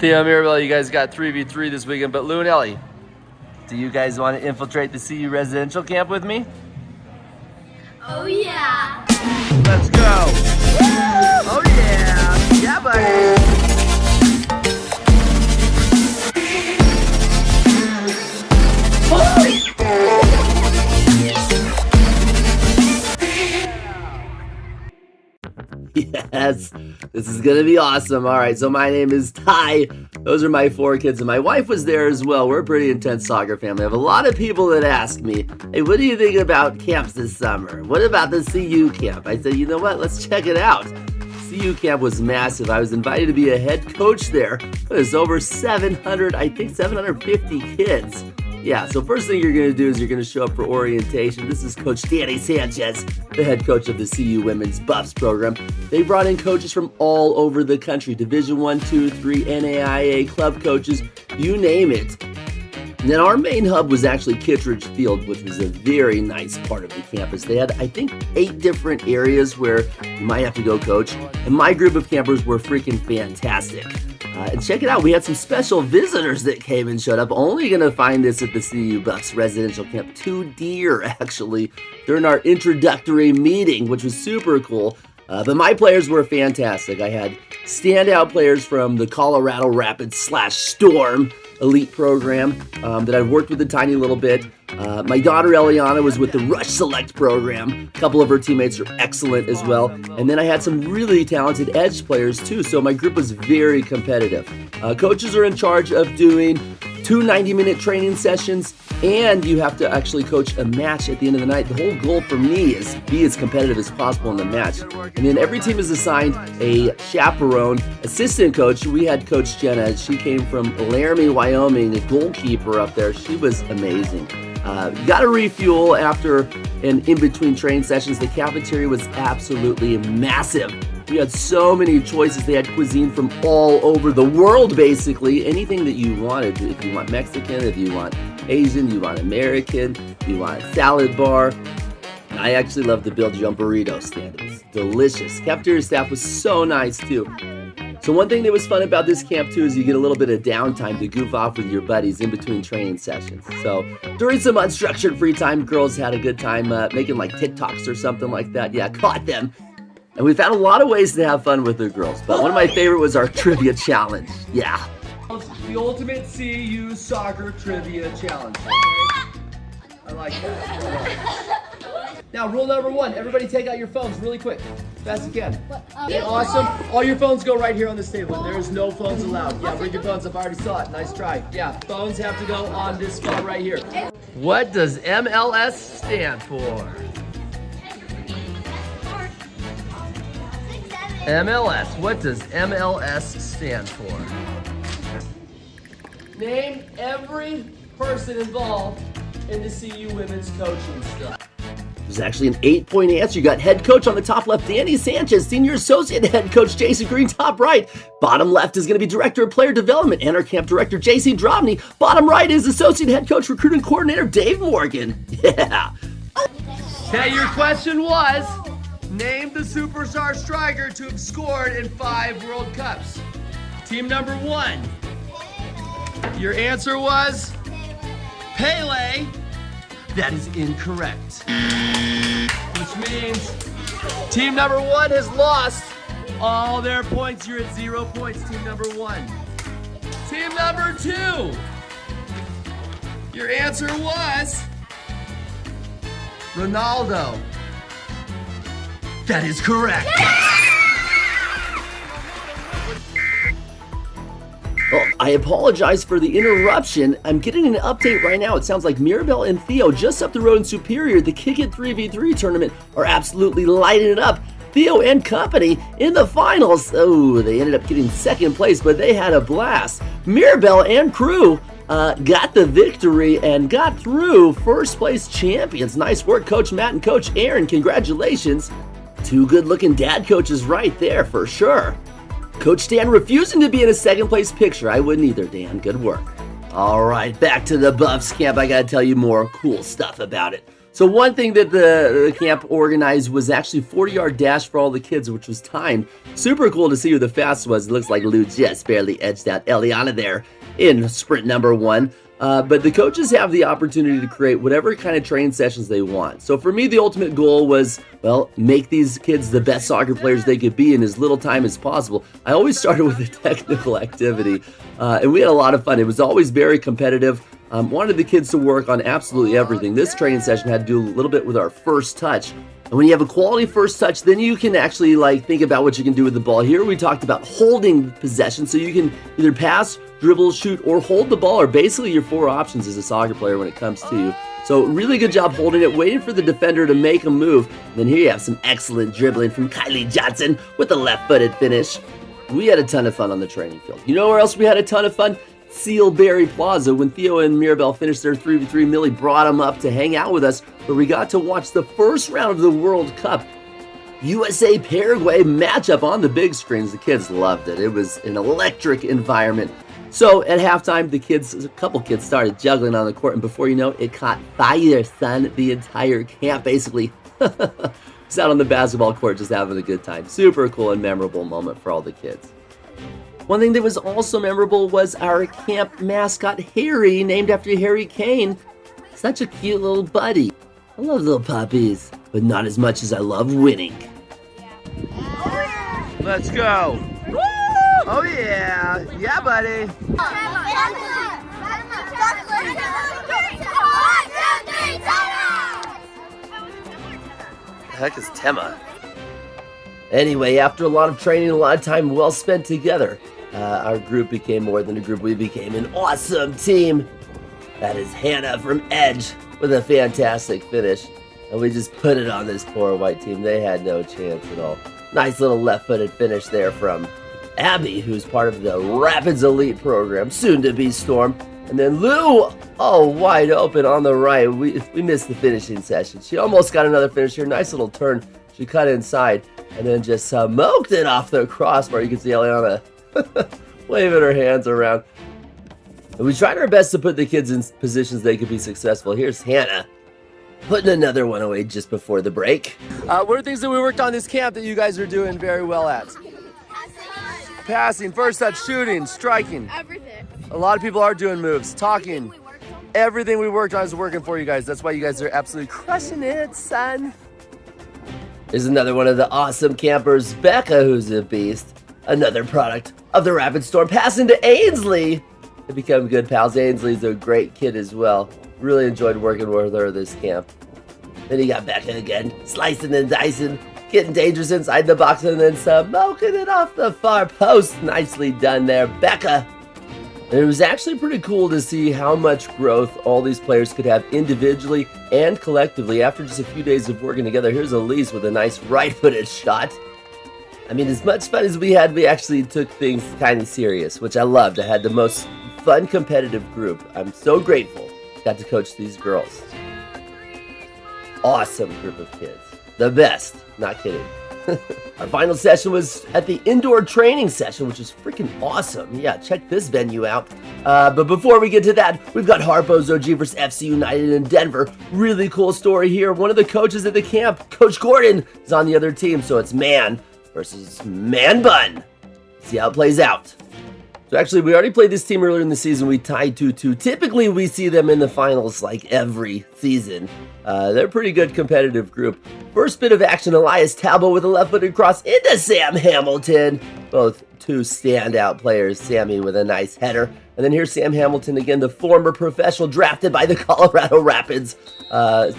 Theo, Mirabelle, you guys got 3v3 this weekend, but Lou and Ellie, do you guys want to infiltrate the CU residential camp with me? Oh yeah! Let's go! Oh yeah! Yeah, buddy! Yes, this is gonna be awesome. All right, so my name is Ty. Those are my 4 kids, and my wife was there as well. We're a pretty intense soccer family. I have a lot of people that ask me, hey, what do you think about camps this summer? What about the CU camp? I said, you know what, let's check it out. CU camp was massive. I was invited to be a head coach there. There's over 700, I think 750 kids. Yeah, so first thing you're going to do is you're going to show up for orientation. This is Coach Danny Sanchez, the head coach of the CU Women's Buffs program. They brought in coaches from all over the country, Division 1, 2, 3, NAIA, club coaches, you name it. And then our main hub was actually Kittredge Field, which was a very nice part of the campus. They had, I think, 8 different areas where you might have to go coach. And my group of campers were freaking fantastic. And check it out, we had some special visitors that came and showed up. Only going to find this at the CU Buffs residential camp. 2 deer, actually, during our introductory meeting, which was super cool. But my players were fantastic. I had standout players from the Colorado Rapids / Storm elite program that I've worked with a tiny little bit. My daughter Eliana was with the Rush Select program. A couple of her teammates are excellent as well. And then I had some really talented edge players too, so my group was very competitive. Coaches are in charge of doing 2 90-minute training sessions, and you have to actually coach a match at the end of the night. The whole goal for me is be as competitive as possible in the match. And then every team is assigned a chaperone assistant coach. We had Coach Jenna. She came from Laramie, Wyoming, a goalkeeper up there. She was amazing. Got to refuel after and in between training sessions. The cafeteria was absolutely massive. We had so many choices. They had cuisine from all over the world, basically. Anything that you wanted. If you want Mexican, if you want Asian, you want American, you want a salad bar. And I actually love the Bill Jump burrito stand. It was delicious. Cafeteria staff was so nice, too. So one thing that was fun about this camp, too, is you get a little bit of downtime to goof off with your buddies in between training sessions. So during some unstructured free time, girls had a good time making like TikToks or something like that. Yeah, caught them. And we found a lot of ways to have fun with the girls, but one of my favorite was our trivia challenge. Yeah. The ultimate CU soccer trivia challenge. Okay? I like that. Now, rule number 1, everybody take out your phones really quick, as fast as you can. Okay, awesome. All your phones go right here on this table. There is no phones allowed. Yeah, bring your phones up. I already saw it. Nice try. Yeah, phones have to go on this spot right here. What does MLS stand for? MLS. What does MLS stand for? Name every person involved in the CU women's coaching stuff. There's actually an 8-point answer. You got head coach on the top left, Danny Sanchez. Senior associate head coach, Jason Green, top right. Bottom left is going to be director of player development and our camp director, JC Drobny. Bottom right is associate head coach, recruiting coordinator, Dave Morgan. Yeah. Okay, your question was, name the superstar striker to have scored in 5 World Cups. Team number 1. Your answer was Pele. That is incorrect. Which means team number 1 has lost all their points. You're at 0 points, team number 1. Team number 2. Your answer was Ronaldo. That is correct. Well, I apologize for the interruption. I'm getting an update right now. It sounds like Mirabelle and Theo just up the road in Superior, the Kick It 3v3 tournament, are absolutely lighting it up. Theo and company in the finals. Oh, they ended up getting 2nd place, but they had a blast. Mirabelle and crew got the victory and got through 1st place champions. Nice work, Coach Matt and Coach Aaron. Congratulations. 2 good-looking dad coaches right there for sure. Coach Dan refusing to be in a 2nd place picture. I wouldn't either, Dan. Good work. All right, back to the Buffs camp. I gotta tell you more cool stuff about it. So one thing that the camp organized was actually 40-yard dash for all the kids, which was timed. Super cool to see who the fastest was. It looks like Lou just barely edged out Eliana there in sprint number 1. But the coaches have the opportunity to create whatever kind of training sessions they want. So for me, the ultimate goal was, well, make these kids the best soccer players they could be in as little time as possible. I always started with a technical activity, and we had a lot of fun. It was always very competitive. Wanted the kids to work on absolutely everything. This training session had to do a little bit with our first touch. And when you have a quality first touch, then you can actually think about what you can do with the ball. Here we talked about holding possession, so you can either pass, dribble, shoot, or hold the ball, or basically your 4 options as a soccer player when it comes to you. So really good job holding it, waiting for the defender to make a move. And then here you have some excellent dribbling from Kylie Johnson with a left-footed finish. We had a ton of fun on the training field. You know where else we had a ton of fun? Sealberry Plaza. When Theo and Mirabelle finished their 3v3, Millie brought them up to hang out with us, where we got to watch the first round of the World Cup USA-Paraguay matchup on the big screens. The kids loved it. It was an electric environment. So at halftime, a couple kids started juggling on the court, and before you know it caught fire, son. The entire camp basically was out on the basketball court just having a good time. Super cool and memorable moment for all the kids. One thing that was also memorable was our camp mascot, Harry, named after Harry Kane. Such a cute little buddy. I love little puppies, but not as much as I love winning. Let's go. Woo! Oh yeah. Yeah, buddy. The heck is Tema? Anyway, after a lot of training, a lot of time well spent together, our group became more than a group. We became an awesome team. That is Hannah from Edge with a fantastic finish. And we just put it on this poor white team. They had no chance at all. Nice little left-footed finish there from Abby, who's part of the Rapids Elite program, soon to be Storm. And then Lou, wide open on the right. We missed the finishing session. She almost got another finish here. Nice little turn. She cut inside and then just smoked it off the crossbar. You can see Eliana waving her hands around. And we tried our best to put the kids in positions they could be successful. Here's Hannah putting another one away just before the break. What are things that we worked on this camp that you guys are doing very well at? Passing, first touch, shooting, striking. Everything. A lot of people are doing moves, talking. Everything we worked on is working for you guys. That's why you guys are absolutely crushing it, son. There's another one of the awesome campers, Becca, who's a beast. Another product of the Rapid Storm, passing to Ainsley. They become good pals. Ainsley's a great kid as well. Really enjoyed working with her this camp. Then you got Becca again, slicing and dicing, getting dangerous inside the box, and then smoking it off the far post. Nicely done there, Becca. And it was actually pretty cool to see how much growth all these players could have individually and collectively after just a few days of working together. Here's Elise with a nice right-footed shot. I mean, as much fun as we had, we actually took things kind of serious, which I loved. I had the most fun, competitive group. I'm so grateful got to coach these girls. Awesome group of kids. The best. Not kidding. Our final session was at the indoor training session, which is freaking awesome. Yeah, check this venue out. But before we get to that, we've got Harpo's OG versus FC United in Denver. Really cool story here. One of the coaches at the camp, Coach Gordon, is on the other team, so it's man versus man bun. See how it plays out. So actually, we already played this team earlier in the season. We tied 2-2. Typically, we see them in the finals like every season. They're a pretty good competitive group. First bit of action, Elias Talbot with a left-footed cross into Sam Hamilton. Both two standout players. Sammy with a nice header. And then here's Sam Hamilton again, the former professional drafted by the Colorado Rapids.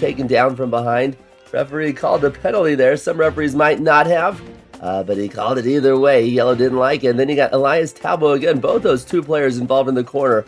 Taken down from behind. Referee called a penalty there. Some referees might not have. But he called it either way. Yellow didn't like it. And then you got Elias Talbot again. Both those two players involved in the corner.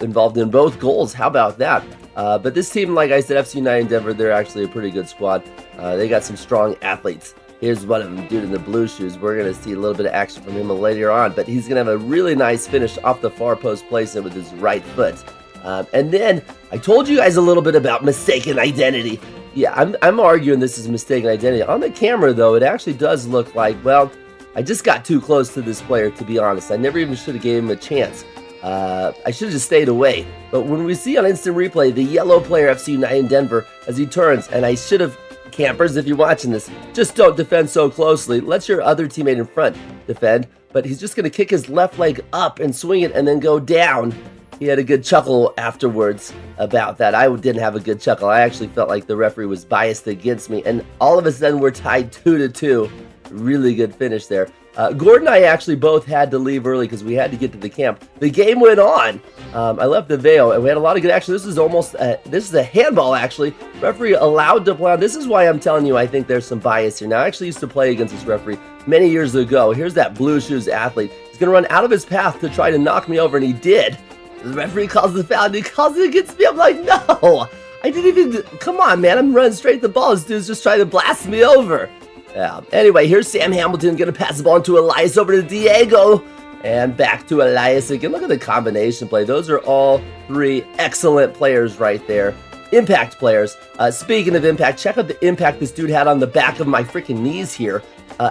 Involved in both goals. How about that? But this team, like I said, FC United in Denver, they're actually a pretty good squad. They got some strong athletes. Here's one of them, dude in the blue shoes. We're going to see a little bit of action from him later on. But he's going to have a really nice finish off the far post placement with his right foot. And then I told you guys a little bit about mistaken identity. Yeah, I'm arguing this is mistaken identity. On the camera, though, it actually does look like, well, I just got too close to this player, to be honest. I never even should have gave him a chance. I should have just stayed away. But when we see on instant replay the yellow player FC United in Denver as he turns, and I should have, campers, if you're watching this, just don't defend so closely. Let your other teammate in front defend. But he's just going to kick his left leg up and swing it and then go down. He had a good chuckle afterwards about that. I didn't have a good chuckle. I actually felt like the referee was biased against me. And all of a sudden, we're tied 2-2. Really good finish there. Gordon and I actually both had to leave early because we had to get to the camp. The game went on. I left the Vale, and we had a lot of good action. This is a handball, actually. Referee allowed to play on. This is why I'm telling you I think there's some bias here. Now, I actually used to play against this referee many years ago. Here's that blue shoes athlete. He's going to run out of his path to try to knock me over, and he did. The referee calls the foul, and he calls it against me. I'm like, no, I didn't even, come on, man. I'm running straight to the ball. This dude's just trying to blast me over. Yeah. Anyway, here's Sam Hamilton going to pass the ball to Elias, over to Diego, and back to Elias again. Look at the combination play. Those are all three excellent players right there. Impact players. Speaking of impact, check out the impact this dude had on the back of my freaking knees here.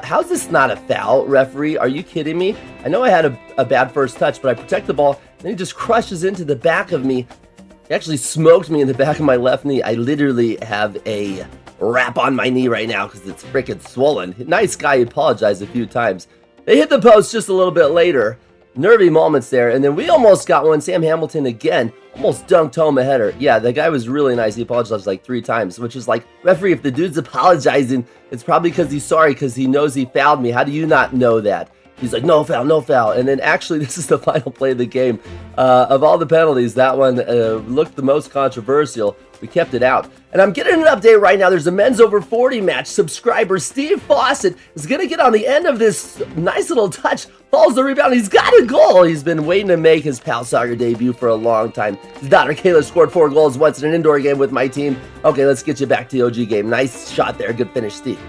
How's this not a foul, referee? Are you kidding me? I know I had a bad first touch, but I protect the ball, and he just crushes into the back of me. He actually smoked me in the back of my left knee. I literally have a wrap on my knee right now because it's freaking swollen. Nice guy, he apologized a few times. They hit the post just a little bit later. Nervy moments there, and then we almost got one. Sam Hamilton again almost dunked home a header. Yeah, the guy was really nice. He apologized like 3 times, which is like, referee, if the dude's apologizing, it's probably because he's sorry because he knows he fouled me. How do you not know that? He's like, no foul, no foul. And then actually, this is the final play of the game. Of all the penalties, that one looked the most controversial. We kept it out. And I'm getting an update right now. There's a men's over 40 match. Subscriber Steve Fawcett is going to get on the end of this nice little touch. Falls the rebound. He's got a goal. He's been waiting to make his PAL Soccer debut for a long time. His daughter Kayla scored 4 goals once in an indoor game with my team. Okay, let's get you back to the OG game. Nice shot there. Good finish, Steve.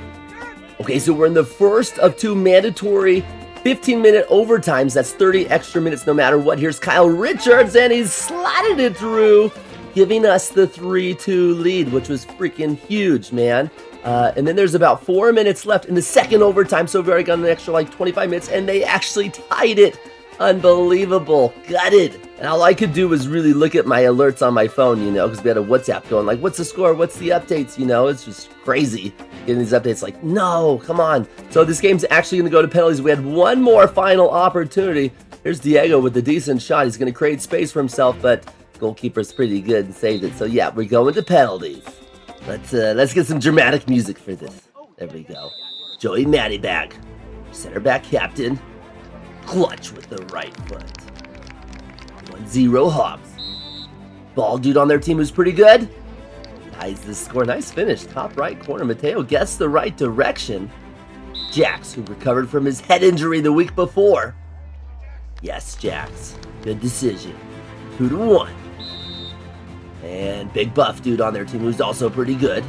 Okay, so we're in the first of 2 mandatory 15-minute overtimes. That's 30 extra minutes no matter what. Here's Kyle Richards, and he's slotted it through, giving us the 3-2 lead, which was freaking huge, man. And then there's about 4 minutes left in the second overtime, so we've already got an extra like 25 minutes, and they actually tied it. Unbelievable. Gutted. And all I could do was really look at my alerts on my phone, you know, because we had a WhatsApp going, like, what's the score? What's the updates? You know, it's just crazy getting these updates like, no, come on. So this game's actually going to go to penalties. We had one more final opportunity. Here's Diego with a decent shot. He's going to create space for himself, but goalkeeper's pretty good and saved it. So yeah, we're going to penalties. Let's get some dramatic music for this. There we go. Joey Mattybag, center back captain, clutch with the right foot. 1-0 Hobbs. Ball dude on their team who's pretty good. Ties the score. Nice finish. Top right corner. Mateo gets the right direction. Jax, who recovered from his head injury the week before. Yes, Jax. Good decision. 2-1. And big buff dude on their team who's also pretty good.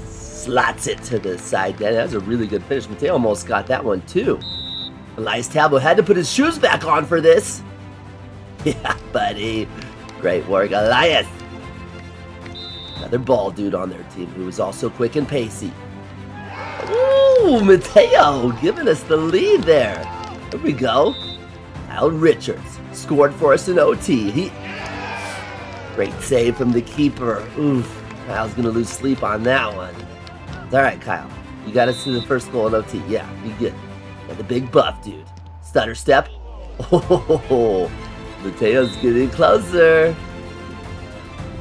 Slots it to the side. That's a really good finish. Mateo almost got that one too. Elias Tablo had to put his shoes back on for this. Yeah, buddy. Great work, Elias. Another ball dude on their team who was also quick and pacey. Ooh, Mateo giving us the lead there. There we go. Kyle Richards scored for us in OT. Great save from the keeper. Oof, Kyle's going to lose sleep on that one. It's all right, Kyle. You got us to the first goal in OT. Yeah, be good. Got the big buff dude. Stutter step. Oh, Mateo's getting closer.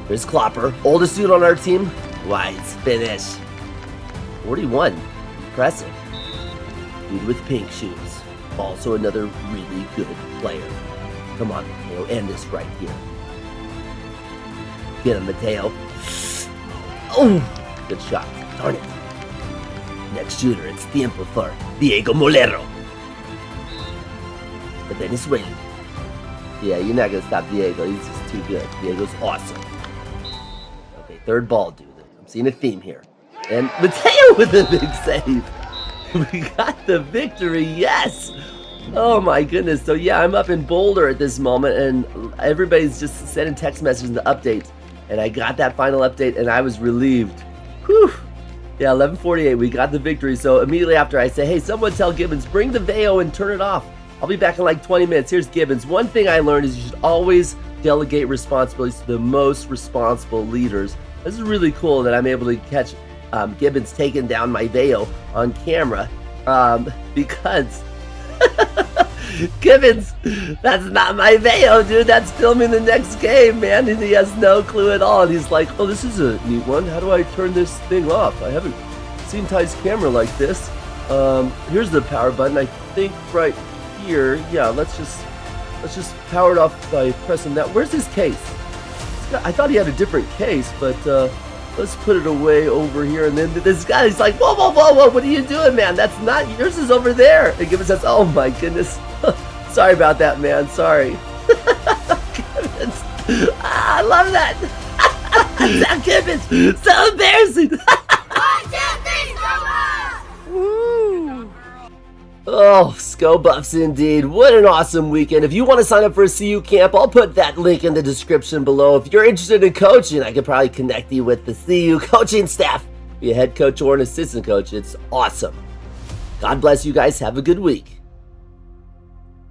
Here's Klopper, oldest dude on our team. Wise finish. 41. Impressive. Dude with pink shoes. Also another really good player. Come on, Mateo. End this right here. Get him, Mateo. Oh, good shot. Darn it. Next shooter, it's tiempo for Diego Molero. The Venezuelan. Yeah, you're not going to stop Diego. He's just too good. Diego's awesome. Okay, third ball, dude. I'm seeing a theme here. And Mateo with a big save. We got the victory, yes! Oh my goodness. So yeah, I'm up in Boulder at this moment, and everybody's just sending text messages and the updates. And I got that final update, and I was relieved. Whew! Yeah, 11:48, we got the victory. So immediately after I say, hey, someone tell Gibbons, bring the Veo and turn it off. I'll be back in like 20 minutes. Here's Gibbons. One thing I learned is you should always delegate responsibilities to the most responsible leaders. This is really cool that I'm able to catch Gibbons taking down my Veo on camera because Gibbons, that's not my Veo, dude. That's filming the next game, man. And he has no clue at all. And he's like, oh, this is a neat one. How do I turn this thing off? I haven't seen Ty's camera like this. Here's the power button. I think right here. Yeah, let's just power it off by pressing that. Where's his case? I thought he had a different case, but let's put it away over here. And then this guy, he's like, whoa, whoa, whoa, whoa, what are you doing, man? That's not, yours is over there. And Gibbons says, oh my goodness. Sorry about that, man. Sorry. Gibbons. I love that. Gibbons, so embarrassing. 1, 2, 3, go! Woo. Oh, Sco Buffs indeed. What an awesome weekend. If you want to sign up for a CU camp, I'll put that link in the description below. If you're interested in coaching, I could probably connect you with the CU coaching staff. Be a head coach or an assistant coach. It's awesome. God bless you guys. Have a good week.